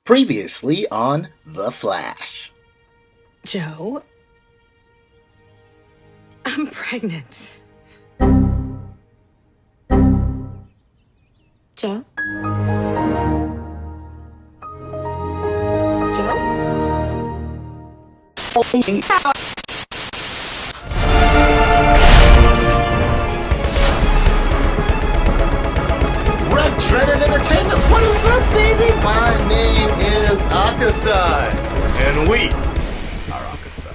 Previously on The Flash. Joe, I'm pregnant. Joe? Joe? Red Dreaded Entertainment, what is up, baby? My name is Akasan. And we are Akasan.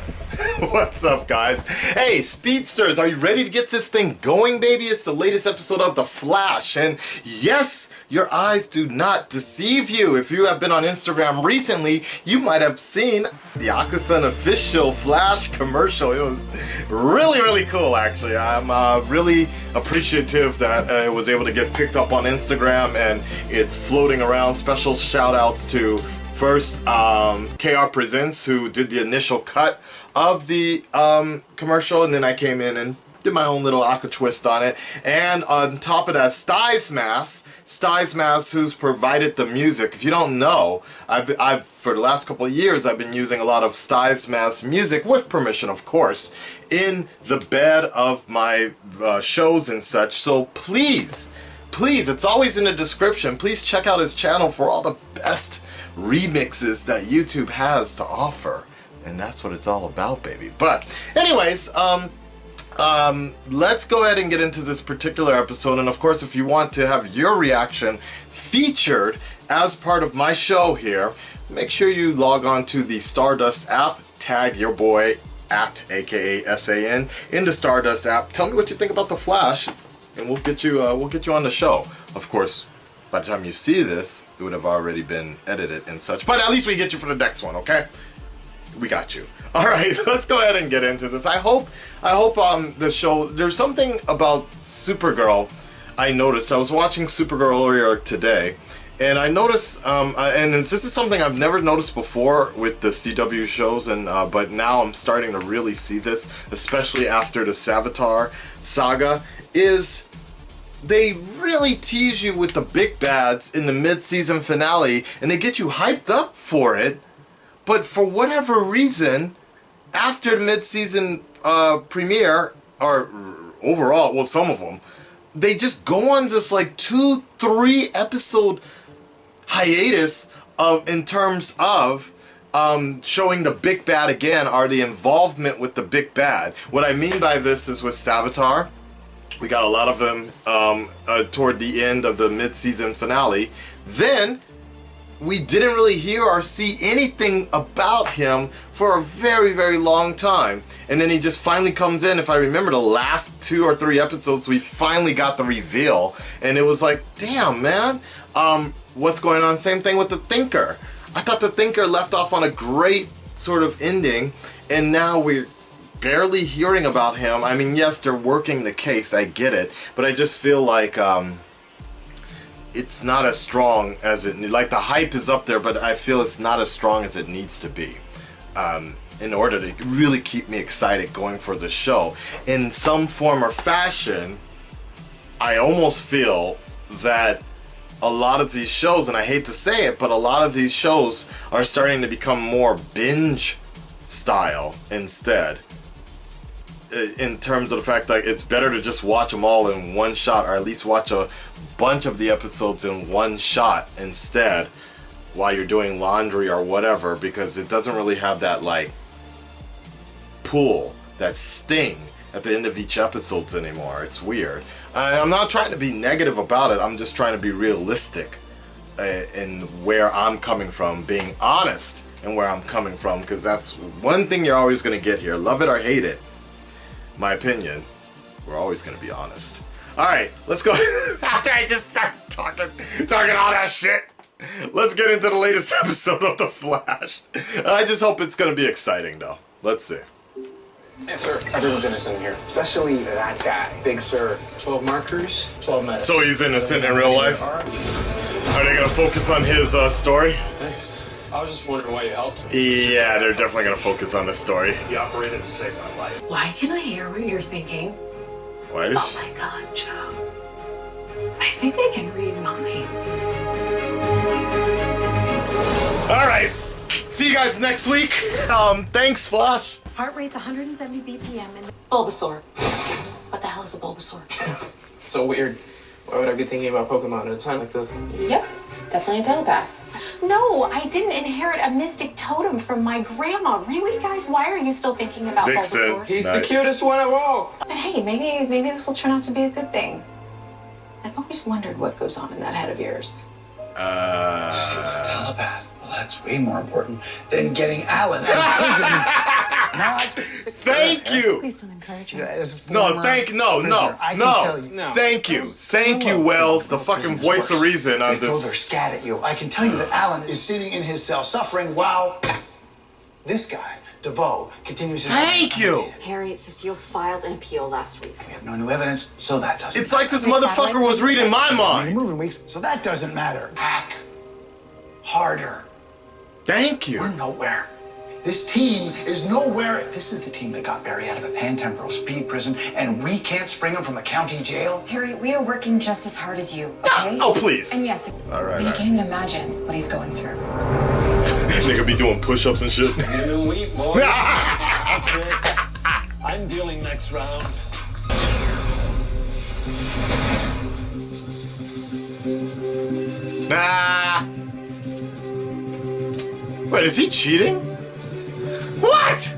What's up, guys? Hey, speedsters, are you ready to get this thing going, baby? It's the latest episode of The Flash. And yes, your eyes do not deceive you. If you have been on Instagram recently, you might have seen the Akasan official Flash commercial. It was really, really cool, actually. I'm really appreciative that it was able to get picked up on Instagram and it's floating around. Special shout outs to first KR Presents, who did the initial cut of the commercial, and then I came in and did my own little Aka twist on it. And on top of that, Stysmas, who's provided the music. If you don't know, I've for the last couple of years I've been using a lot of Stysmas music, with permission of course, in the bed of my shows and such. So please, it's always in the description. Please check out his channel for all the best remixes that YouTube has to offer. And that's what it's all about, baby. But anyways, let's go ahead and get into this particular episode. And of course, if you want to have your reaction featured as part of my show here, make sure you log on to the Stardust app, tag your boy at AKA-SAN in the Stardust app. Tell me what you think about The Flash, and we'll get you on the show. Of course, by the time you see this, it would have already been edited and such. But at least we get you for the next one, okay? We got you. All right, let's go ahead and get into this. I hope the show, there's something about Supergirl I noticed. I was watching Supergirl earlier today, and I noticed, and this is something I've never noticed before with the CW shows, and but now I'm starting to really see this, especially after the Savitar saga, is they really tease you with the big bads in the mid-season finale, and they get you hyped up for it. But for whatever reason, after the mid-season premiere, or overall, well, some of them, they just go on just like 2-3 episode hiatus in terms of showing the big bad again, or the involvement with the big bad. What I mean by this is with Savitar, we got a lot of them toward the end of the mid-season finale. Then we didn't really hear or see anything about him for a very, very long time. And then he just finally comes in. If I remember the last 2 or 3 episodes, we finally got the reveal. And it was like, damn, man, what's going on? Same thing with the Thinker. I thought the Thinker left off on a great sort of ending, and now we're barely hearing about him. I mean, yes, they're working the case, I get it, but I just feel like it's not as strong as it, like the hype is up there, but I feel it's not as strong as it needs to be in order to really keep me excited going for the show. In some form or fashion, I almost feel that a lot of these shows, and I hate to say it, but a lot of these shows are starting to become more binge style instead. In terms of the fact that it's better to just watch them all in one shot, or at least watch a bunch of the episodes in one shot instead while you're doing laundry or whatever, because it doesn't really have that like pull, that sting at the end of each episode anymore. It's weird. I'm not trying to be negative about it, I'm just trying to be realistic in where I'm coming from, being honest in where I'm coming from, because that's one thing you're always going to get here, love it or hate it. My opinion, we're always going to be honest. Alright, let's go. After I just start talking all that shit, let's get into the latest episode of The Flash. I just hope it's going to be exciting, though. Let's see. Yes, sir. Everyone's innocent here. Especially that guy. Big Sir. 12 markers, 12 medics. So he's innocent in real life? Are they going to focus on his story? Thanks. I was just wondering why you helped me. Yeah, they're definitely going to focus on the story. He operated to save my life. Why can I hear what you're thinking? Why does Oh my God, Joe. I think I can read minds. you guys next week. Thanks, Flash. Heart rate's 170 BPM and Bulbasaur. What the hell is a Bulbasaur? So weird. Why would I be thinking about Pokemon at a time like this? Yep, definitely a telepath. No, I didn't inherit a mystic totem from my grandma. Really, guys? Why are you still thinking about Vixen. Bulbasaur? He's the Nice. cutest one of all. But hey, maybe this will turn out to be a good thing. I've always wondered what goes on in that head of yours. She's a telepath. Well, that's way more important than getting Alan out of prison. Not. Thank you. Please don't encourage him. No, thank you, Wells, the fucking voice of reason on They throw their this. scat at you. I can tell you that Alan is sitting in his cell suffering while this guy, DeVoe, continues his. Thank you. Harry, Cecile filed an appeal last week. We have no new evidence, so that doesn't. It's like this motherfucker was reading my matter. mind. Moving weeks, so that doesn't matter. Hack harder. Thank We're you. nowhere. This team is nowhere. This is the team that got Barry out of a pan-temporal speed prison, and we can't spring him from a county jail. Harry, we are working just as hard as you, okay? Oh, please. And yes, All right. you can't even imagine what he's going through. Nigga be doing push-ups and shit. That's it. I'm dealing next round. Nah. Wait, is he cheating? What?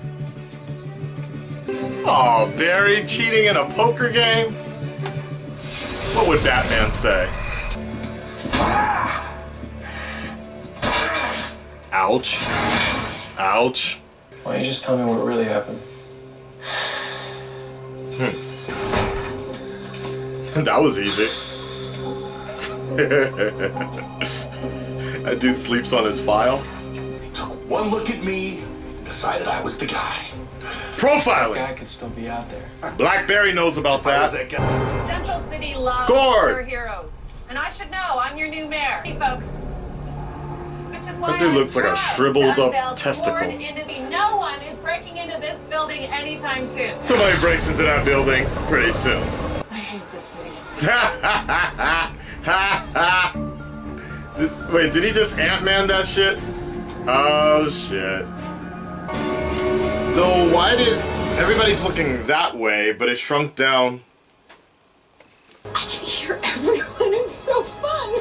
Oh, Barry cheating in a poker game? What would Batman say? Ouch. Ouch. Why don't you just tell me what really happened? That was easy. That dude sleeps on his file. Took one look at me and decided I was the guy. Profiling. Guy could still be out there. Blackberry knows about I was that. that guy. Central City loves Gord. superheroes. And I should know, I'm your new mayor. Hey, folks. Which is why That dude I'm looks like a proud shriveled to up unveil testicle. Gord Industry. No one is breaking into this building anytime soon. Somebody breaks into that building pretty soon. I hate this city. Wait, did he just Ant-Man that shit? Oh shit. Though, why did everybody's looking that way, but it shrunk down? I can hear everyone. It's so fun.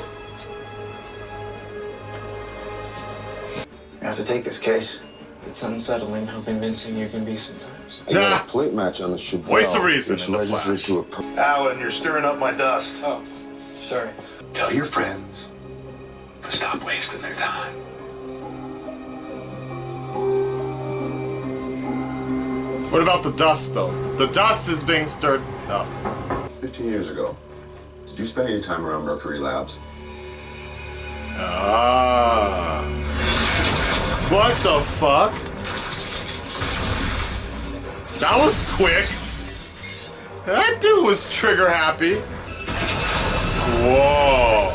You have to take this case. It's unsettling how convincing you can be sometimes. I got a plate match on the Chevelle, Voice of reason which in the legislates Flash. to a Alan, you're stirring up my dust. Oh, sorry. Tell your friends to stop wasting their time. What about the dust, though? The dust is being stirred up. 15 years ago. Did you spend any time around Mercury Labs? Ah. What the fuck? That was quick. That dude was trigger happy. Whoa.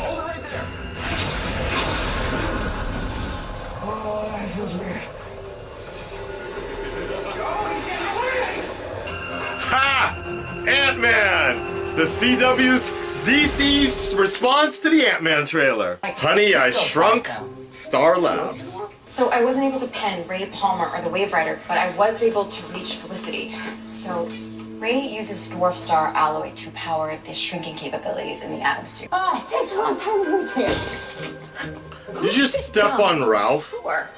Ha! Ant-Man! The CW's DC's response to the Ant-Man trailer. Honey, I Shrunk, Star Labs. So I wasn't able to pen Ray Palmer or the Wave Rider, but I was able to reach Felicity. So Ray uses dwarf star alloy to power the shrinking capabilities in the atom suit. Oh, it takes a long time to reach here. Did you just step on Ralph? Sure.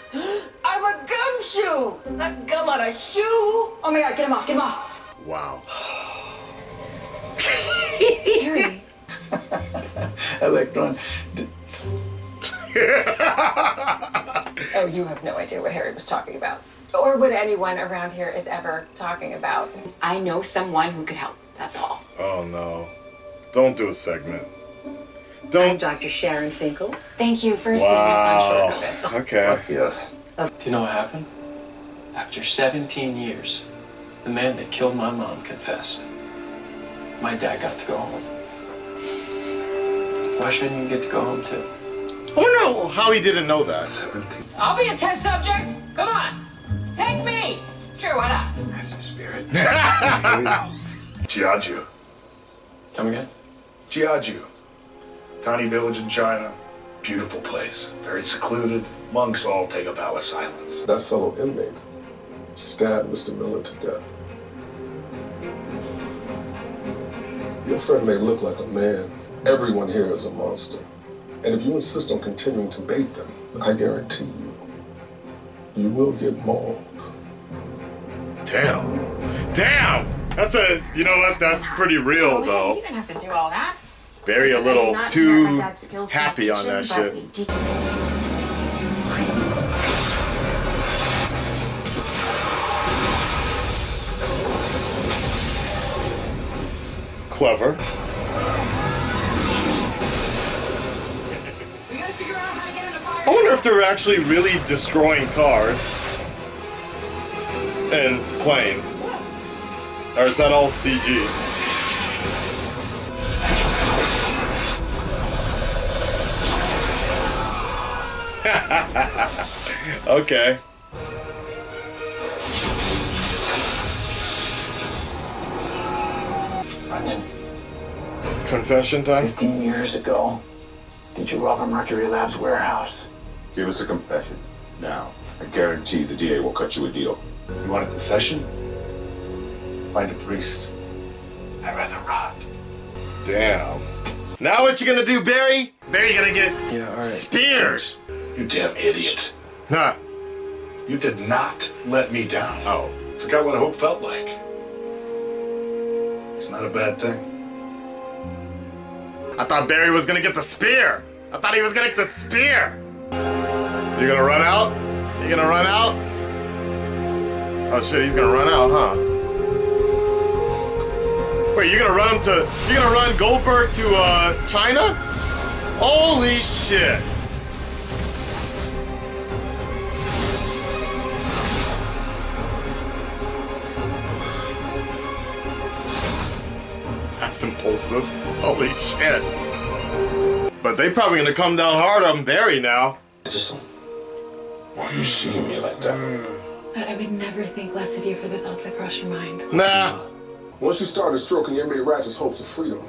I'm a gumshoe! Not gum on a shoe! Oh my god, get him off, get him off! Wow. Harry. Electron. Oh, you have no idea what Harry was talking about. Or what anyone around here is ever talking about. I know someone who could help, that's all. Oh no. Don't do a segment. I'm Don't. Dr. Sharon Finkel. Thank you for saving us on short Wow. notice. Okay. Yes. Do you know what happened? After 17 years, the man that killed my mom confessed. My dad got to go home. Why shouldn't you get to go home too? I wonder how he didn't know that. I'll be a test subject. Come on. Take me. Sure, why not? That's the spirit. Jiaju. Come again? Jiaju. Tiny village in China. Beautiful place. Very secluded. Monks all take a vow of silence. That fellow inmate stabbed Mr. Miller to death. Your friend may look like a man. Everyone here is a monster. And if you insist on continuing to bait them, I guarantee you will get mauled. Damn. Damn! That's a, you know what, that's pretty real Hey, though. you didn't have to do all that. Barry a Listen, I little am not too my dad's skills happy on that competition, shit. but Clever. we gotta figure out how to get him to fire. I wonder if they're actually really destroying cars and planes. Or is that all CG? Okay. Brendan, Confession time? 15 years ago, did you rob a Mercury Labs warehouse? Give us a confession. Now, I guarantee the DA will cut you a deal. You want a confession? Find a priest. I'd rather rot. Damn. Now what you gonna do, Barry? Barry gonna get Yeah, speared. You damn idiot. Huh. You did not let me down. Oh. Forgot what hope felt like. It's not a bad thing. I thought Barry was gonna get the spear. I thought he was gonna get the spear. You gonna run out? You gonna run out? Oh shit, he's gonna run out, huh? Wait, you're gonna run Goldberg to China? Holy shit. That's impulsive. Holy shit. But they probably gonna come down hard on Barry now. I just don't want you seeing me like that. But I would never think less of you for the thoughts that cross your mind. Nah. Once you started stroking inmate Ratchet's hopes of freedom,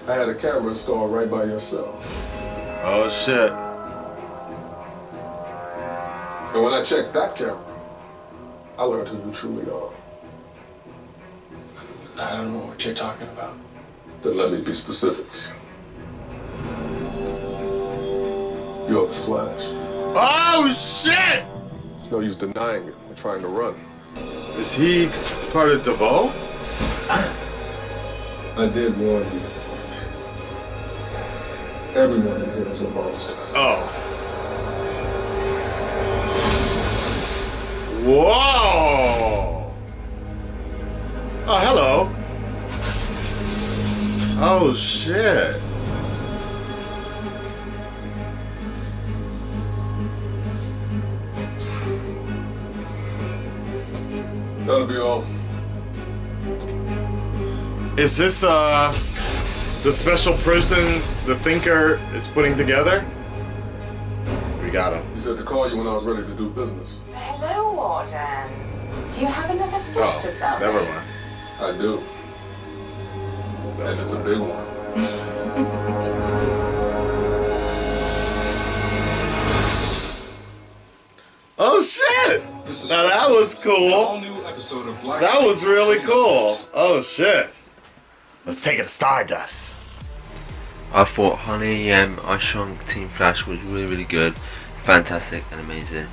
I had a camera installed right by your cell. Oh shit. And when I checked that camera, I learned who you truly are. I don't know what you're talking about. Then let me be specific. You're the Flash. Oh shit! There's no use denying it or trying to run. Is he part of DeVoe? I did warn you. Everyone in here is a monster. Oh. Whoa! Oh, hello. Oh, shit. That'll be all. Is this, the special person the Thinker is putting together? We got him. He said to call you when I was ready to do business. Hello, Warden. Do you have another fish Oh, to sell? never me? mind. I do. And it's a big one. Oh, shit! Now that was cool. That was really cool. Oh, shit. Let's take it to Stardust. I thought Honey, I Shrunk Team Flash was really good, fantastic and amazing.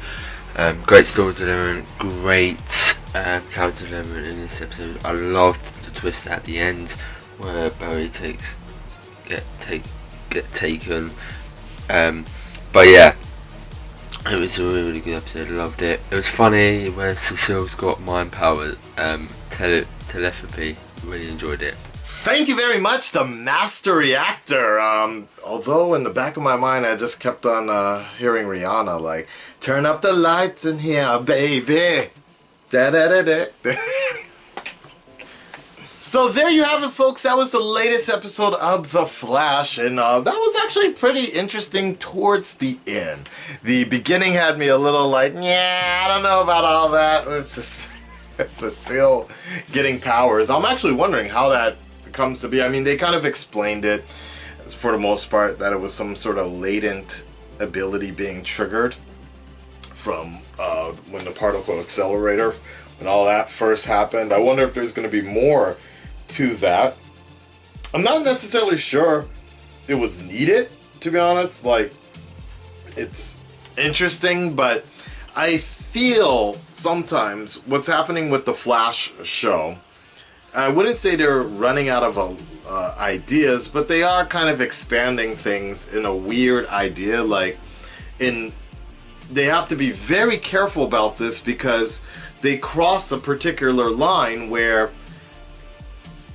Great story delivery, great character development in this episode. I loved the twist at the end where Barry get taken. But yeah, it was a really good episode. I loved it. It was funny where Cecile's got mind power, telepathy. Really enjoyed it. Thank you very much, the Master Reactor. Although in the back of my mind, I just kept on hearing Rihanna like, "Turn up the lights in here, baby." Da da da da. So there you have it, folks. That was the latest episode of The Flash, and that was actually pretty interesting towards the end. The beginning had me a little like, yeah, I don't know about all that. It's just, it's Cecile getting powers. I'm actually wondering how that comes to be. I mean, they kind of explained it for the most part that it was some sort of latent ability being triggered from when the particle accelerator, when all that first happened. I wonder if there's going to be more to that. I'm not necessarily sure it was needed, to be honest. Like, it's interesting, but I feel sometimes what's happening with the Flash show, I wouldn't say they're running out of ideas, but they are kind of expanding things in a weird idea. Like, they have to be very careful about this because they cross a particular line where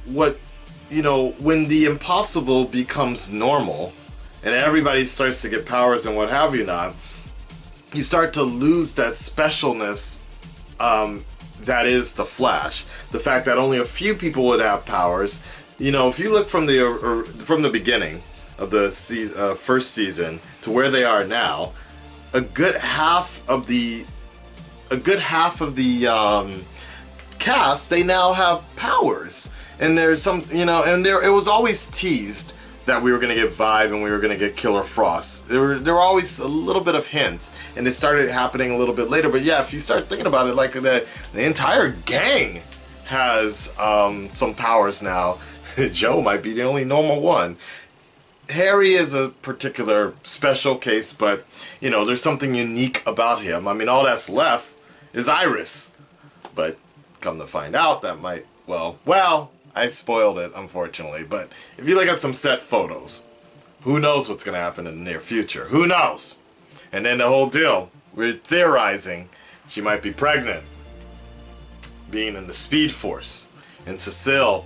when the impossible becomes normal and everybody starts to get powers and what have you not, you start to lose that specialness that is the Flash. The fact that only a few people would have powers. If you look from the beginning of the first season to where they are now, a good half of the cast, they now have powers. And there's some, it was always teased that we were going to get Vibe and we were going to get Killer Frost. There were always a little bit of hints, and it started happening a little bit later. But yeah, if you start thinking about it, like the entire gang has some powers now. Joe might be the only normal one. Harry is a particular special case, but there's something unique about him. I mean, all that's left is Iris. But come to find out, that might, well, I spoiled it, unfortunately. But if you look at some set photos, who knows what's going to happen in the near future? Who knows? And then the whole deal, we're theorizing she might be pregnant, being in the Speed Force. And Cecile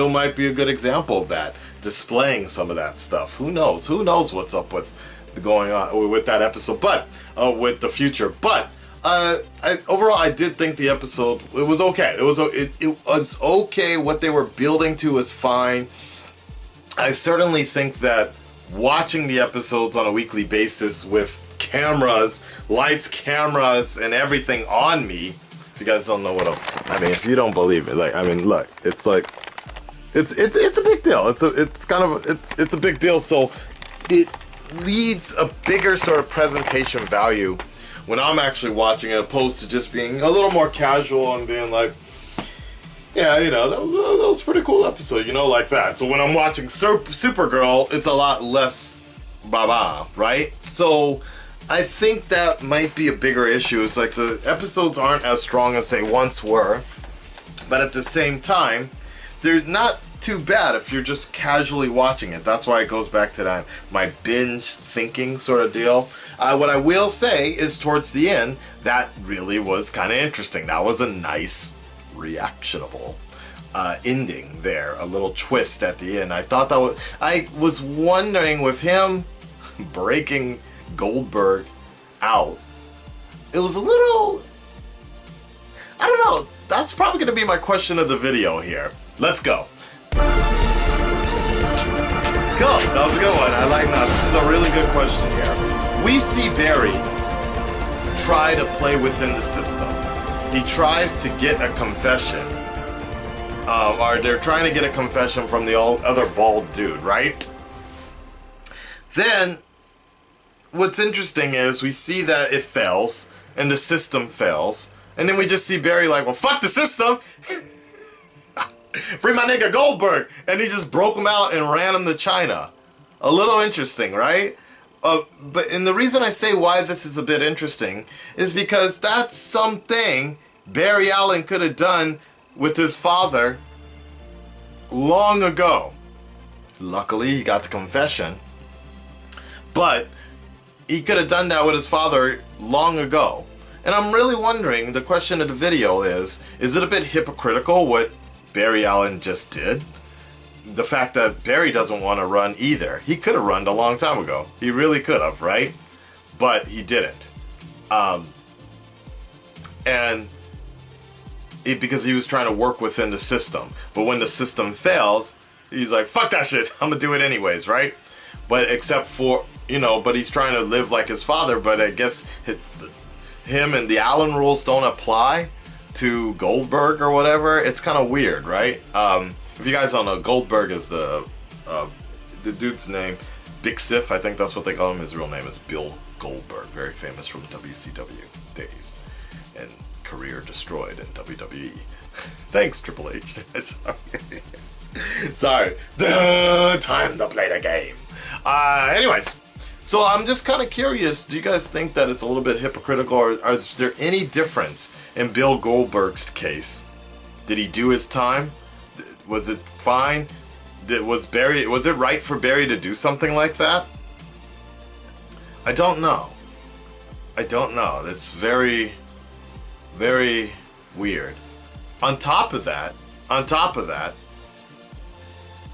might be a good example of that, displaying some of that stuff. Who knows? Who knows what's up with going on with that episode, but with the future. But overall, I did think the episode, it was okay. It was okay. What they were building to was fine. I certainly think that watching the episodes on a weekly basis with lights, cameras, and everything on me. If you guys don't know if you don't believe it, look, it's like, it's a big deal. It's a big deal. So it leads a bigger sort of presentation value when I'm actually watching it, opposed to just being a little more casual and being like, yeah, that was a pretty cool episode, like that. So when I'm watching Supergirl, it's a lot less baba, right? So I think that might be a bigger issue. It's like the episodes aren't as strong as they once were, but at the same time, they're not too bad if you're just casually watching it. That's why it goes back to that my binge thinking sort of deal. What I will say is towards the end, that really was kind of interesting. That was a nice, reactionable ending there. A little twist at the end. I was wondering with him breaking Goldberg out, it was a little, I don't know. That's probably going to be my question of the video here. Let's go. Cool, that was a good one. I like that. This is a really good question here. We see Barry try to play within the system. He tries to get a confession. Or they're trying to get a confession from the other bald dude, right? Then, what's interesting is we see that it fails, and the system fails. And then we just see Barry like, well, fuck the system! Free my nigga Goldberg! And he just broke him out and ran him to China. A little interesting, right? And the reason I say why this is a bit interesting is because that's something Barry Allen could have done with his father long ago. Luckily, he got the confession. But he could have done that with his father long ago. And I'm really wondering, the question of the video is it a bit hypocritical what Barry Allen just did? The fact that Barry doesn't want to run either. He could have run a long time ago. He really could have, right? But he didn't. Because he was trying to work within the system. But when the system fails, he's like, fuck that shit, I'm gonna do it anyways, right? But except for, but he's trying to live like his father, but I guess him and the Allen rules don't apply to Goldberg or whatever. It's kind of weird, right? If you guys don't know, Goldberg is the dude's name. Big Sif, I think that's what they call him. His real name is Bill Goldberg, very famous from WCW days, and career destroyed in WWE. Thanks, Triple H. Sorry. Time to play the game. Anyways, so I'm just kind of curious, do you guys think that it's a little bit hypocritical, or is there any difference in Bill Goldberg's case? Did he do his time? Was it fine? Was it right for Barry to do something like that? I don't know. That's very, very weird. On top of that,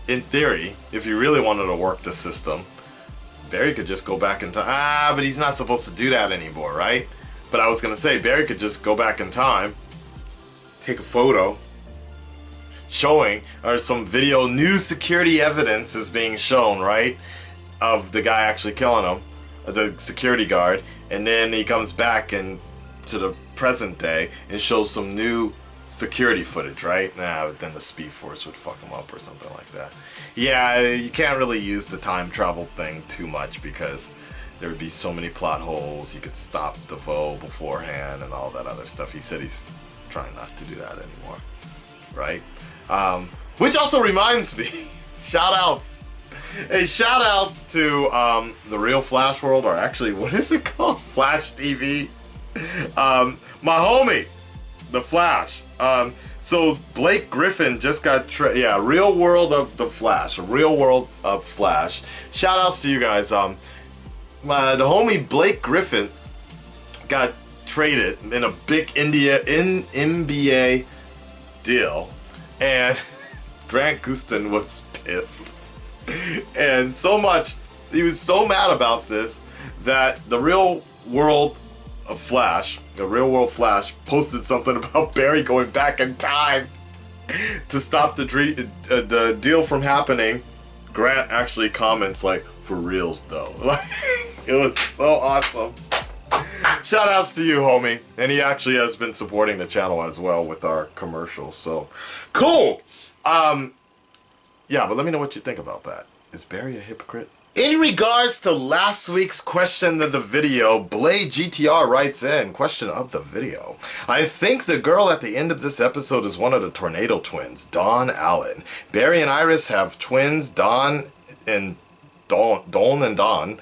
in theory, if you really wanted to work the system, Barry could just go back in time. But he's not supposed to do that anymore, right? But I was gonna say, Barry could just go back in time, take a photo, showing, or some video, new security evidence is being shown, right? Of the guy actually killing him, the security guard, and then he comes back and to the present day and shows some new security footage, right? Then the Speed Force would fuck him up or something like that. Yeah, you can't really use the time travel thing too much because there would be so many plot holes. You could stop Defoe beforehand and all that other stuff. He said he's trying not to do that anymore, right? Which also reminds me, shout outs. Hey, shout outs to the real Flash World, or actually, what is it called? Flash TV. My homie, the Flash. So Blake Griffin just got Real World of the Flash. Real World of Flash. Shout outs to you guys. The homie Blake Griffin got traded in a big NBA deal, and Grant Gustin was pissed. And so much, he was so mad about this that the Real World of Flash, the Real World Flash, posted something about Barry going back in time to stop the deal from happening. Grant actually comments like, "For reals though." Like, it was so awesome. Shout outs to you, homie. And he actually has been supporting the channel as well with our commercials. So cool. Yeah, but let me know what you think about that. Is Barry a hypocrite? In regards to last week's question of the video, Blade GTR writes in, question of the video. I think the girl at the end of this episode is one of the Tornado Twins, Dawn Allen. Barry and Iris have twins, Dawn and Dawn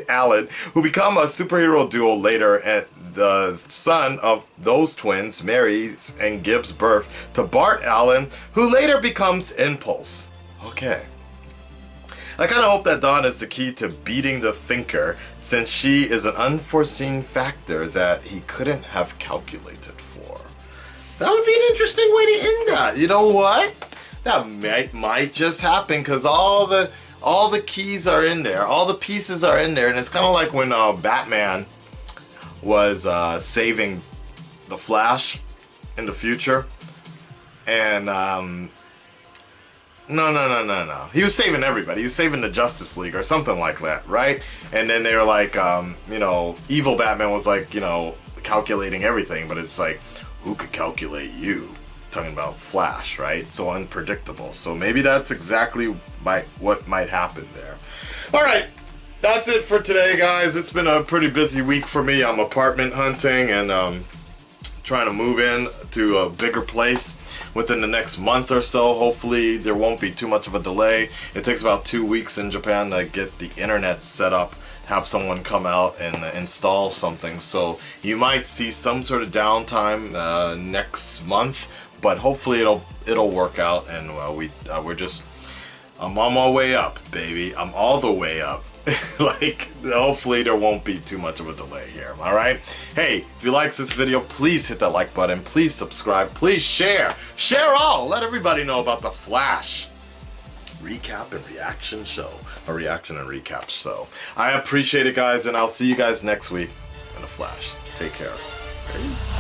Allen, who become a superhero duo later, and the son of those twins marries and gives birth to Bart Allen, who later becomes Impulse. Okay. I kind of hope that Dawn is the key to beating the Thinker, since she is an unforeseen factor that he couldn't have calculated for. That would be an interesting way to end that. You know what? That might just happen, because all the keys are in there, all the pieces are in there, and it's kind of like when Batman was saving the Flash in the future, and no. He was saving everybody. He was saving the Justice League or something like that, right? And then they were like, evil Batman was like, calculating everything, but it's like, who could calculate you? Talking about Flash, right? So unpredictable. So maybe that's exactly what might happen there. All right. That's it for today, guys. It's been a pretty busy week for me. I'm apartment hunting and trying to move in to a bigger place within the next month or so. Hopefully there won't be too much of a delay. It takes about 2 weeks in Japan to get the internet set up, have someone come out and install something. So you might see some sort of downtime next month, but hopefully it'll work out, and I'm on my way up, baby. I'm all the way up. Like, hopefully there won't be too much of a delay here. All right. Hey, if you like this video, please hit that like button. Please subscribe. Please share. Share all. Let everybody know about the Flash recap and reaction show. A reaction and recap show. I appreciate it, guys, and I'll see you guys next week in the Flash. Take care. Peace.